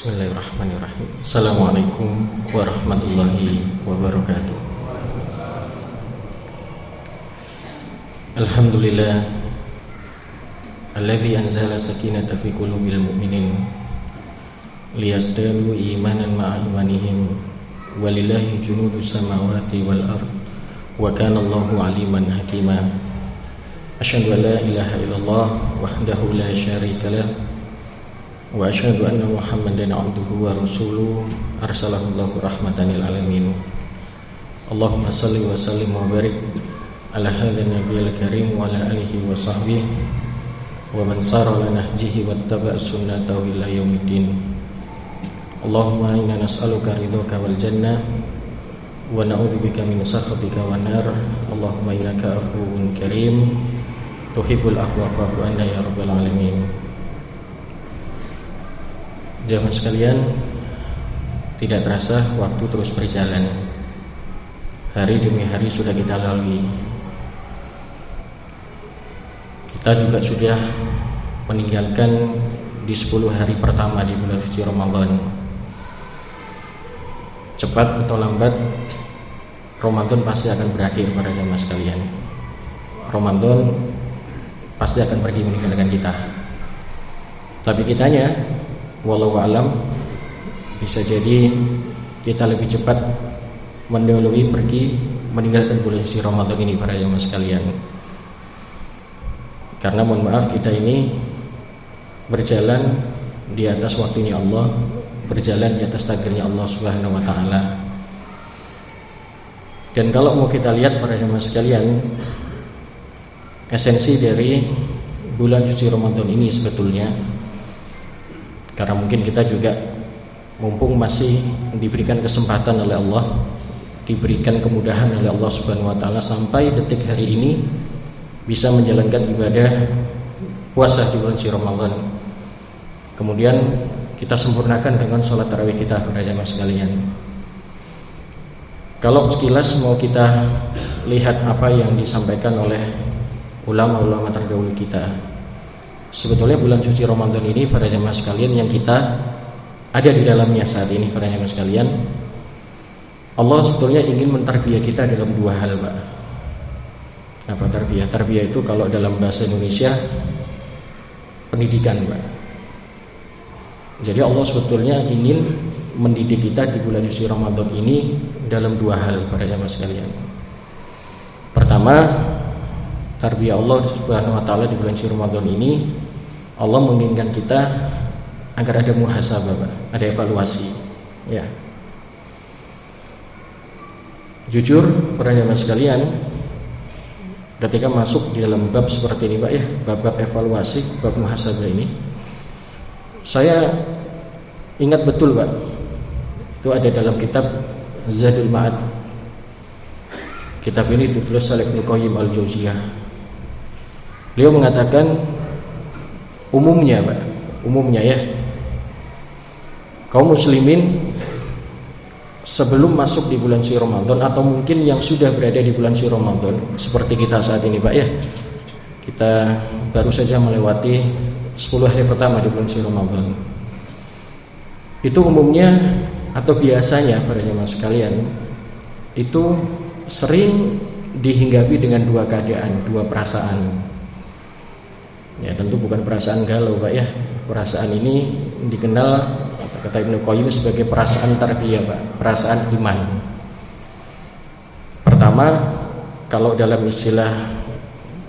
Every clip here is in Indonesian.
Bismillahirrahmanirrahim. Assalamualaikum warahmatullahi wabarakatuh. Alhamdulillah alladzi anzala sakinata fi qulubil mu'minin liyazdadu imanan ma'a imanihim walillahi junudus samawati wal ard wa kana Allahu aliman hakima. Asyhadu an la ilaha illallah wahdahu la syarika lah wa asyhadu anna Muhammadan abduhu wa rasuluhu arsalahu Allahu rahmatan lil alamin. Allahumma shalli wa sallim wa barik ala hadzal nabiyil karim wa ala alihi wa sahbihi wa man sara ala nahjihi wattaba'a sunnatahu ila yaumiddin. Allahumma inna nas'aluka ridhaka wal jannah wa na'udzubika min sakhatika wan nar. Allahumma innaka afuwun karim tuhibbul afwa fa'fu anna ya rabbal alamin. Jamaah sekalian, tidak terasa waktu terus berjalan. Hari demi hari sudah kita lalui. Kita juga sudah meninggalkan di 10 hari pertama di bulan suci Ramadan. Cepat atau lambat Ramadan pasti akan berakhir pada jamaah sekalian. Ramadan pasti akan pergi meninggalkan kita. Tapi kitanya, walau alam, bisa jadi kita lebih cepat mendahului pergi meninggalkan bulan suci Ramadan ini para jamaah sekalian. Karena mohon maaf, kita ini berjalan di atas waktunya Allah, berjalan di atas takdirnya Allah Subhanahu wa taala. Dan kalau mau kita lihat para jamaah sekalian, esensi dari bulan suci Ramadan ini sebetulnya, karena mungkin kita juga mumpung masih diberikan kesempatan oleh Allah, diberikan kemudahan oleh Allah Subhanahu wa taala sampai detik hari ini bisa menjalankan ibadah puasa di bulan suci Ramadan. Kemudian kita sempurnakan dengan sholat tarawih kita pada jamaah sekalian. Kalau sekilas mau kita lihat apa yang disampaikan oleh ulama-ulama terdahulu kita, sebetulnya bulan suci Ramadan ini para jamaah sekalian yang kita ada di dalamnya saat ini para jamaah sekalian, Allah sebetulnya ingin mentarbiyah kita dalam dua hal, Pak. Apa tarbiyah? Tarbiyah itu kalau dalam bahasa Indonesia pendidikan, Pak. Jadi Allah sebetulnya ingin mendidik kita di bulan suci Ramadan ini dalam dua hal para jamaah sekalian. Pertama, tarbiyah Allah Subhanahu wa taala di bulan suci Ramadan ini, Allah menginginkan kita agar ada muhasabah, ada evaluasi. Ya. Jujur para jamaah sekalian, ketika masuk di dalam bab seperti ini, Pak, ya, bab evaluasi, bab muhasabah ini, saya ingat betul, Pak, itu ada dalam kitab Zadul Ma'ad. Kitab ini ditulis oleh Ibnu Qayyim al-Jauziyah. Beliau mengatakan umumnya, Pak, umumnya ya, kaum muslimin sebelum masuk di bulan suci Ramadan atau mungkin yang sudah berada di bulan suci Ramadan seperti kita saat ini, Pak, ya, kita baru saja melewati 10 hari pertama di bulan suci Ramadan. Itu umumnya atau biasanya para jemaah sekalian itu sering dihinggapi dengan dua keadaan, dua perasaan. Ya, tentu bukan perasaan galau, Pak, ya. Perasaan ini dikenal kata Ibnu Qayyim sebagai perasaan tarbiyah, Pak, perasaan iman. Pertama, kalau dalam istilah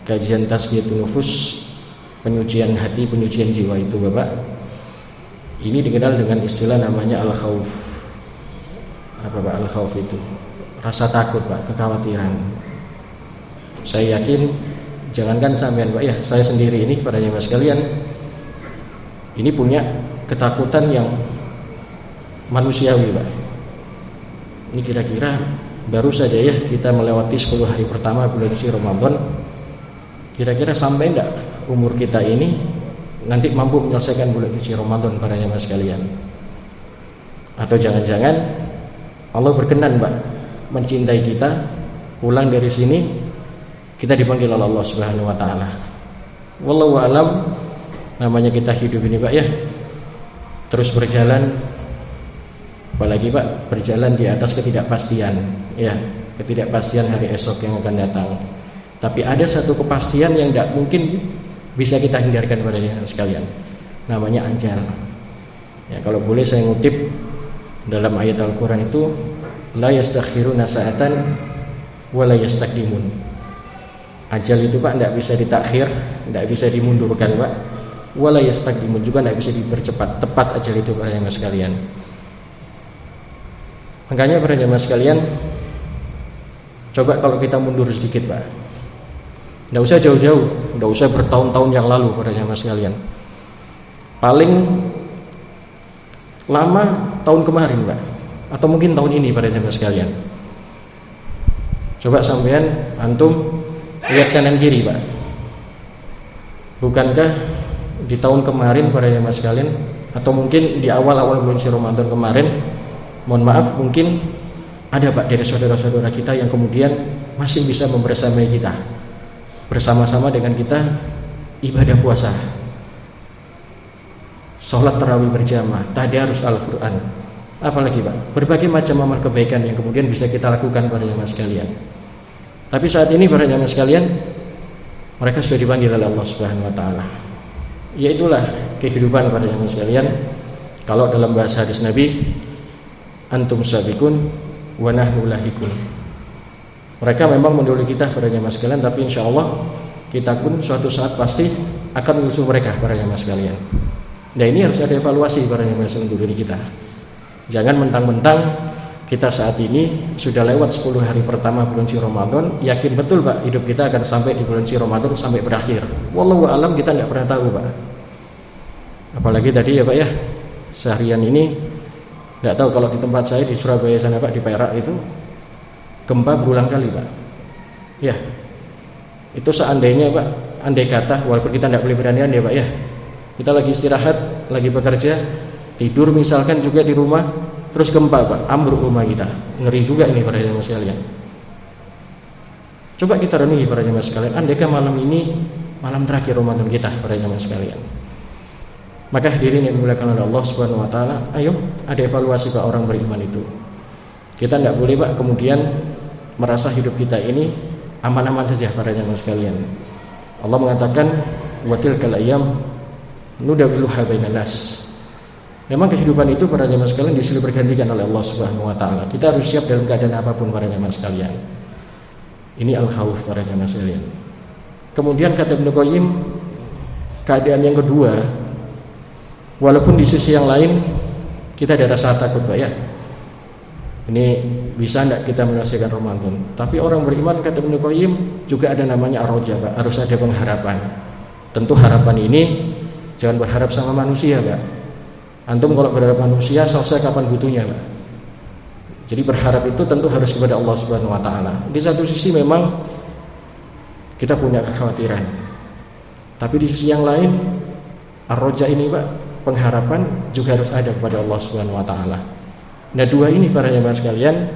kajian tasfiyatun nufus, penyucian hati, penyucian jiwa itu, Bapak, ini dikenal dengan istilah namanya al-khauf. Apa, Pak, al-khauf itu? Rasa takut, Pak, kekhawatiran. Saya yakin, jangankan sampean, Pak, ya, saya sendiri ini pada jemaah sekalian ini punya ketakutan yang manusiawi, Pak. Ini kira-kira baru saja ya kita melewati 10 hari pertama bulan suci Ramadan. Kira-kira sampai enggak umur kita ini nanti mampu menyelesaikan bulan suci Ramadan para jemaah sekalian? Atau jangan-jangan Allah berkenan, Pak, mencintai kita, pulang dari sini kita dipanggil oleh Allah Subhanahu wa taala. Wallahu a'lam, namanya kita hidup ini, Pak, ya, terus berjalan, apalagi Pak, berjalan di atas ketidakpastian, ya, ketidakpastian hari esok yang akan datang. Tapi ada satu kepastian yang tidak mungkin bisa kita hindarkan pada sekalian, namanya ajal. Ya, kalau boleh saya ngutip dalam ayat Al-Quran itu, la yastakhiruna sa'atan wa la yastaqdimun. Ajal itu Pak tidak bisa ditakhir, tidak bisa dimundurkan Pak. Wa la yastaqdimun, juga tidak bisa dipercepat. Tepat ajal itu para jemaah sekalian. Makanya para jemaah sekalian, coba kalau kita mundur sedikit Pak, tidak usah jauh-jauh, tidak usah bertahun-tahun yang lalu para jemaah sekalian. Paling lama tahun kemarin Pak, atau mungkin tahun ini para jemaah sekalian. Coba sampean antum lihat kanan kiri Pak. Bukankah di tahun kemarin para jemaah sekalian, atau mungkin di awal-awal bulan Ramadan kemarin, mohon maaf, mungkin ada Pak dari saudara-saudara kita yang kemudian masih bisa membersamai kita, bersama-sama dengan kita ibadah puasa, sholat tarawih berjamaah, tadarus Al-Quran, apalagi Pak, berbagai macam amal kebaikan yang kemudian bisa kita lakukan para jemaah sekalian. Tapi saat ini para jemaah sekalian, mereka sudah dipanggil oleh Allah Subhanahu wa taala. Yaitulah kehidupan para jemaah sekalian. Kalau dalam bahasa hadis Nabi, antum sabiqun wa nahnu lahikun. Mereka memang mendahului kita para jemaah sekalian, tapi insya Allah kita pun suatu saat pasti akan menyusul mereka para jemaah sekalian. Nah, ini harus ada evaluasi para jemaah sekalian untuk diri kita. Jangan mentang-mentang kita saat ini sudah lewat 10 hari pertama bulan Ramadan, yakin betul Pak hidup kita akan sampai di bulan Ramadan sampai berakhir. Wallahu alam, kita tidak pernah tahu Pak. Apalagi tadi ya Pak ya, seharian ini tidak tahu, kalau di tempat saya di Surabaya sana Pak, di Perak itu gempa berulang kali Pak. Ya, itu seandainya Pak, andai kata, walaupun kita tidak boleh berandai-andai Pak ya, kita lagi istirahat, lagi bekerja, tidur misalkan juga di rumah, terus gempa Pak, ambruk rumah kita, ngeri juga ini para jemaah sekalian. Coba kita renungi para jemaah sekalian, andaikan malam ini malam terakhir Ramadan kita para jemaah sekalian. Maka hadirin yang dimuliakan oleh Allah Subhanahu wa taala, ayo ada evaluasi Pak orang beriman itu. Kita tidak boleh Pak kemudian merasa hidup kita ini aman-aman saja para jemaah sekalian. Allah mengatakan wa tilkal ayyam nudawiluha bainan nas. Memang kehidupan itu para jemaah sekalian disilih bergantikan oleh Allah Subhanahu wa taala. Kita harus siap dalam keadaan apapun para jemaah sekalian. Ini al-khauf para jemaah sekalian. Kemudian kata Ibnu Qayyim, keadaan yang kedua, walaupun di sisi yang lain kita ada rasa takut Pak ya. Ini bisa enggak kita menyelesaikan Ramadan? Tapi orang beriman kata Ibnu Qayyim juga ada namanya ar-raja Pak, harus ada pengharapan. Tentu harapan ini jangan berharap sama manusia Pak. Antum kalau berharap manusia, selesai kapan butuhnya Pak. Jadi berharap itu tentu harus kepada Allah Subhanahu wa taala. Di satu sisi memang kita punya kekhawatiran, tapi di sisi yang lain ar-raja ini Pak, pengharapan juga harus ada kepada Allah Subhanahu wa taala. Nah, dua ini para jemaah sekalian,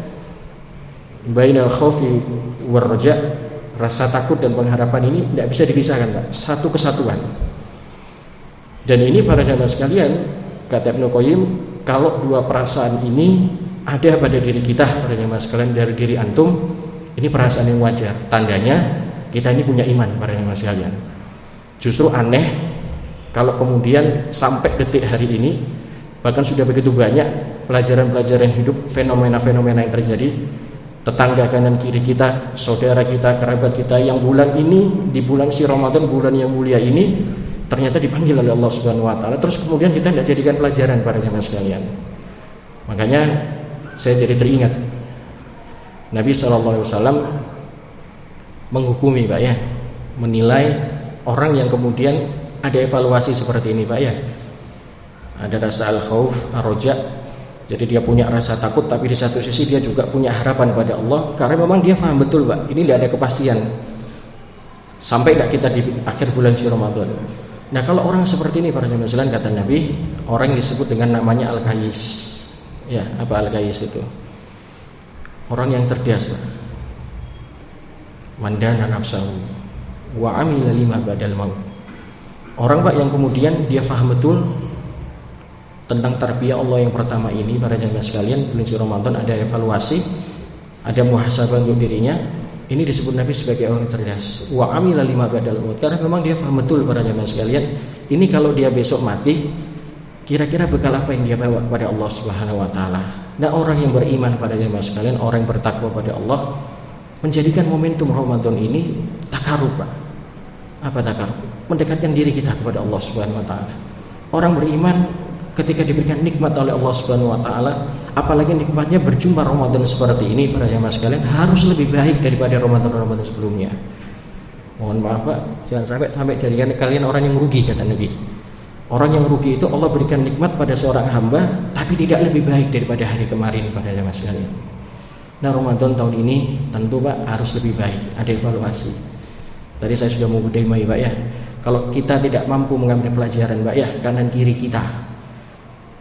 bainal khaufi war raja, rasa takut dan pengharapan ini tidak bisa dipisahkan Pak, satu kesatuan. Dan ini para jemaah sekalian, kata Ibnu Qayyim, kalau dua perasaan ini ada pada diri kita pada jemaah sekalian, dari diri antum, ini perasaan yang wajar. Tandanya kita ini punya iman para jemaah sekalian. Justru aneh kalau kemudian sampai detik hari ini, bahkan sudah begitu banyak pelajaran-pelajaran hidup, fenomena-fenomena yang terjadi, tetangga kanan kiri kita, saudara kita, kerabat kita yang bulan ini, di bulan Ramadan, bulan yang mulia ini, ternyata dipanggil oleh Allah Subhanahu wa taala, terus kemudian kita tidak jadikan pelajaran para jemaah sekalian. Makanya saya jadi teringat Nabi SAW menghukumi Pak ya, menilai orang yang kemudian ada evaluasi seperti ini Pak ya. Ada rasa al-khauf, ar-raja. Jadi dia punya rasa takut, tapi di satu sisi dia juga punya harapan pada Allah, karena memang dia paham betul Pak, ini tidak ada kepastian sampai tidak kita di akhir bulan Ramadan. Nah, kalau orang seperti ini para jemaah sekalian, kata Nabi, orang yang disebut dengan namanya al-kayis. Ya, apa al-kayis itu? Orang yang cerdas Pak. Mandana nafsahu wa amila lima badal maut. Orang Pak yang kemudian dia paham betul tentang tarbiyah Allah yang pertama ini, para jamaah sekalian, bulan suci Ramadan ada evaluasi, ada muhasabah untuk dirinya. Ini disebut Nabi sebagai orang cerdas. Wa amila lima ba'dal maut, karena memang dia paham betul, para jamaah sekalian, ini kalau dia besok mati, kira-kira bekal apa yang dia bawa kepada Allah Subhanahu wa taala. Nah, orang yang beriman, pada jamaah sekalian, orang yang bertakwa pada Allah, menjadikan momentum Ramadan ini takarub, Pak. Apa takarub? Mendekatkan diri kita kepada Allah Subhanahu wa taala. Orang beriman ketika diberikan nikmat oleh Allah Subhanahu wa taala, apalagi nikmatnya berjumpa Ramadan seperti ini, para jamaah sekalian, harus lebih baik daripada Ramadan-Ramadan sebelumnya. Mohon maaf, Pak, jangan sampai jadikan kalian orang yang rugi, kata Nabi. Orang yang rugi itu Allah berikan nikmat pada seorang hamba tapi tidak lebih baik daripada hari kemarin, para jamaah sekalian. Nah, Ramadan tahun ini tentu, Pak, harus lebih baik, ada evaluasi. Tadi saya sudah mengudai, Pak, ya. Kalau kita tidak mampu mengambil pelajaran, Pak, ya, kanan kiri kita,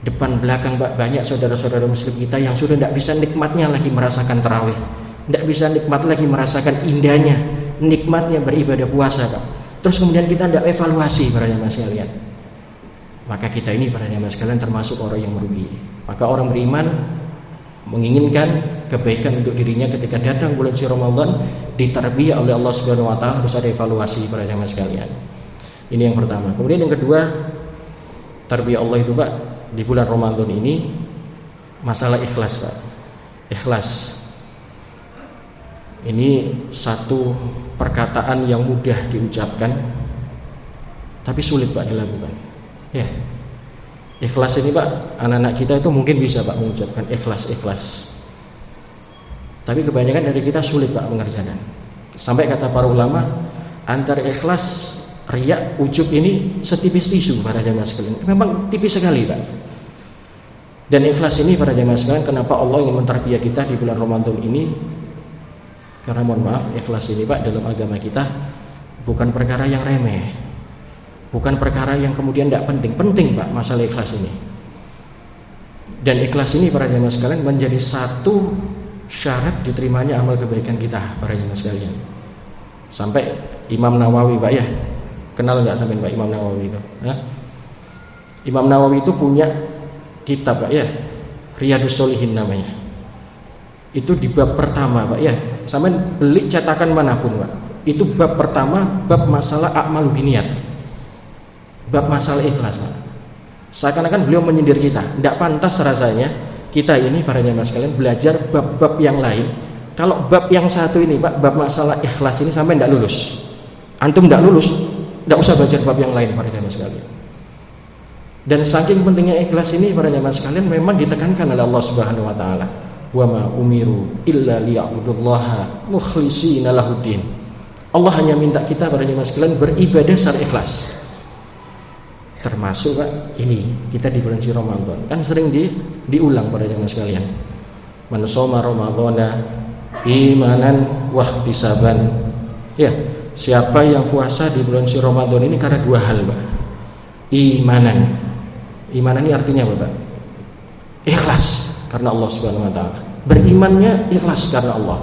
depan belakang, Pak, banyak saudara-saudara muslim kita yang sudah tidak bisa nikmatnya lagi merasakan tarawih, tidak bisa nikmat lagi merasakan indahnya nikmatnya beribadah puasa, Pak. Terus kemudian kita tidak evaluasi, para jamaah sekalian. Maka kita ini, para jamaah sekalian, termasuk orang yang merugi. Maka orang beriman menginginkan kebaikan untuk dirinya ketika datang bulan suci Ramadan, ditarbiyah oleh Allah Subhanahu wa taala, harus ada evaluasi, para jamaah sekalian. Ini yang pertama. Kemudian yang kedua, tarbiyah Allah itu, Pak, di bulan Ramadan ini masalah ikhlas, Pak. Ikhlas. Ini satu perkataan yang mudah diucapkan tapi sulit, Pak, dilakukan. Ya. Ikhlas ini, Pak, anak-anak kita itu mungkin bisa, Pak, mengucapkan ikhlas. Tapi kebanyakan dari kita sulit, Pak, mengerjakan. Sampai kata para ulama, antara ikhlas, riya, ujub ini setipis tisu, para jamaah sekalian. Memang tipis sekali, Pak. Dan ikhlas ini, para jamaah sekalian, kenapa Allah ingin mentarbiyah kita di bulan Ramadan ini? Karena mohon maaf, ikhlas ini, Pak, dalam agama kita bukan perkara yang remeh, bukan perkara yang kemudian tidak penting. Penting, Pak, masalah ikhlas ini. Dan ikhlas ini, para jamaah sekalian, menjadi satu syarat diterimanya amal kebaikan kita, para jamaah sekalian. Sampai Imam Nawawi, Pak, ya, kenal nggak sampai, Pak, Imam Nawawi itu? Hah? Imam Nawawi itu punya kitab, Pak, ya, Riyadhus Shalihin namanya. Itu di bab pertama, Pak, ya. Sampai beli cetakan manapun, Pak, itu bab pertama, bab masalah a'malu biniyat, bab masalah ikhlas, Pak. Seakan-akan beliau menyindir kita. Tidak pantas rasanya kita ini, para jamaah sekalian, belajar bab-bab yang lain. Kalau bab yang satu ini, Pak, bab masalah ikhlas ini, sampai tidak lulus. Antum tidak lulus, tidak usah baca bab yang lain, para jamaah sekalian. Dan saking pentingnya ikhlas ini, para jamaah sekalian, memang ditekankan oleh Allah Subhanahu wa taala. Wa ma umiru illa liya'budullaha mukhlishina lahuddin. Allah hanya minta kita, para jamaah sekalian, beribadah secara ikhlas. Termasuk, Pak, ini kita di bulan suci Ramadan kan sering diulang, para jamaah sekalian. Man shoma ramadhana imanan wa ihtisaban. Ya, siapa yang puasa di bulan suci Ramadan ini karena dua hal, Pak. Imanan. Imanan ini artinya apa, Pak? Ikhlas karena Allah Subhanahu wa taala. Berimannya ikhlas karena Allah.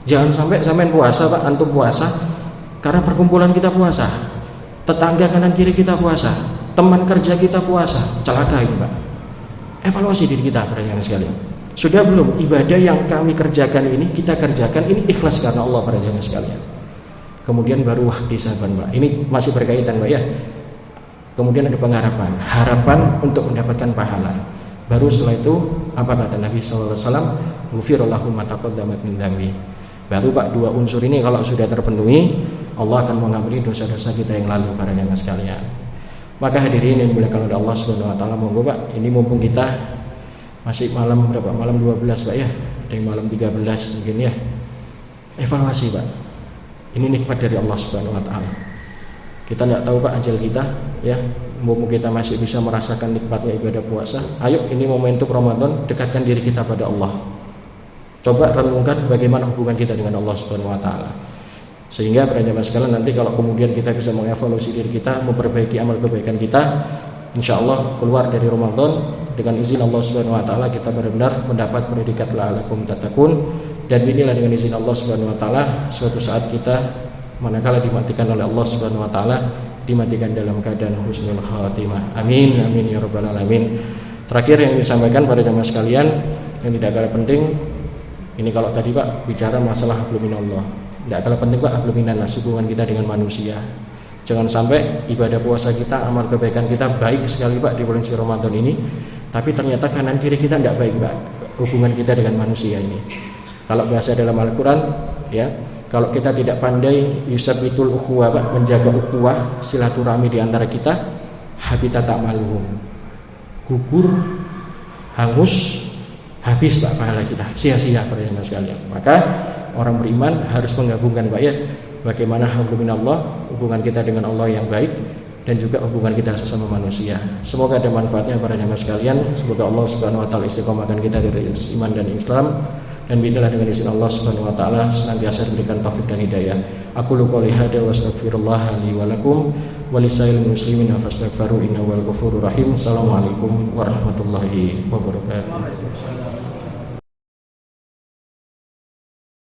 Jangan sampai puasa, Pak, antum puasa karena perkumpulan kita puasa, tetangga kanan kiri kita puasa, teman kerja kita puasa. Celaka itu, Pak. Evaluasi diri kita, para jamaah sekalian. Sudah belum ibadah yang kami kerjakan ini, kita kerjakan ini ikhlas karena Allah, para jamaah sekalian. Kemudian baru ihtisaban, Pak. Ini masih berkaitan, Pak, ya. Kemudian ada pengharapan, harapan untuk mendapatkan pahala. Baru setelah itu, apa kata Nabi SAW? Ghufira lahu ma taqaddama min dzambi. Baru, Pak, dua unsur ini kalau sudah terpenuhi, Allah akan mengampuni dosa-dosa kita yang lalu, para jamaah sekalian. Maka hadirin yang dimuliakan oleh Allah Subhanahu wa taala, monggo, Pak, ini mumpung kita masih malam berapa? Malam 12, Pak, ya. Ada yang malam 13 mungkin, ya. Evaluasi, Pak. Ini nikmat dari Allah Subhanahu wa taala. Kita tidak tahu, Pak, ajal kita, ya. Mumpung kita masih bisa merasakan nikmatnya ibadah puasa, ayo ini momentum Ramadan, dekatkan diri kita pada Allah. Coba renungkan bagaimana hubungan kita dengan Allah Subhanahu wa taala. Sehingga, para jamaah sekalian, nanti kalau kemudian kita bisa mengevaluasi diri kita, memperbaiki amal kebaikan kita, insya Allah keluar dari Ramadan dengan izin Allah Subhanahu wa taala kita benar-benar mendapat predikat la'alakum tattaqun. Dan inilah dengan izin Allah Subhanahu wa taala suatu saat kita manakala dimatikan oleh Allah Subhanahu wa taala, dimatikan dalam keadaan husnul khatimah. Amin amin ya rabbal alamin. Terakhir yang disampaikan pada jamaah sekalian yang tidak kalah penting, ini kalau tadi Pak bicara masalah hablum minallah, tidak kalah penting Pak hablum minannas, hubungan kita dengan manusia. Jangan sampai ibadah puasa kita, amal kebaikan kita baik sekali Pak di bulan suci Ramadan ini, tapi ternyata kanan kiri kita tidak baik Pak, hubungan kita dengan manusia ini. Kalau bahasa dalam Al-Quran ya, kalau kita tidak pandai yusabitul ukhuwah Pak, menjaga ukhuwah silaturahmi di antara kita, habitat ta'maluhum, gugur, hangus, habis Pak pahala kita, sia-sia para jemaah sekalian. Maka orang beriman harus menggabungkan Pak ya, bagaimana hablum minallah, hubungan kita dengan Allah yang baik, dan juga hubungan kita sesama manusia. Semoga ada manfaatnya para jemaah sekalian. Semoga Allah Subhanahu wa taala istiqomahkan kita dari iman dan Islam, dan bidalah dengan izin Allah Subhanahu wa taala senantiasa diberikan taufik dan hidayah. Aku qouli hadza wa astaghfirullah li wa lakum wa lisairil muslimin fastaghfiru innahu wal ghafurur rahim. Assalamualaikum warahmatullahi wabarakatuh.